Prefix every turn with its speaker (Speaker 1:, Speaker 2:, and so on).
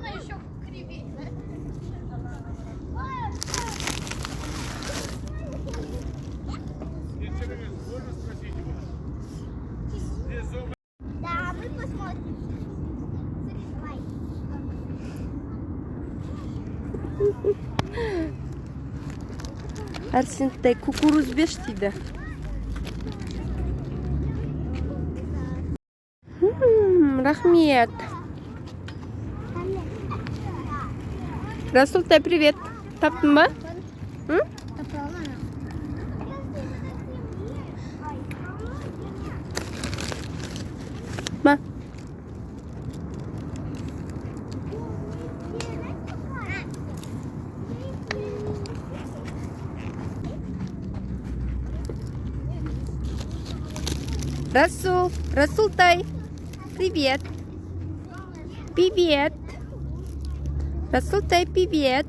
Speaker 1: она еще кривее.
Speaker 2: Можно спросить его? Здесь зубы.
Speaker 3: Да, мы посмотрим.
Speaker 4: Арсентай кукуруз беш дейді. Рахмет. Расултай, привет. Таптың ба? Ба. Расултай, привет. Привет. Расултай, привет.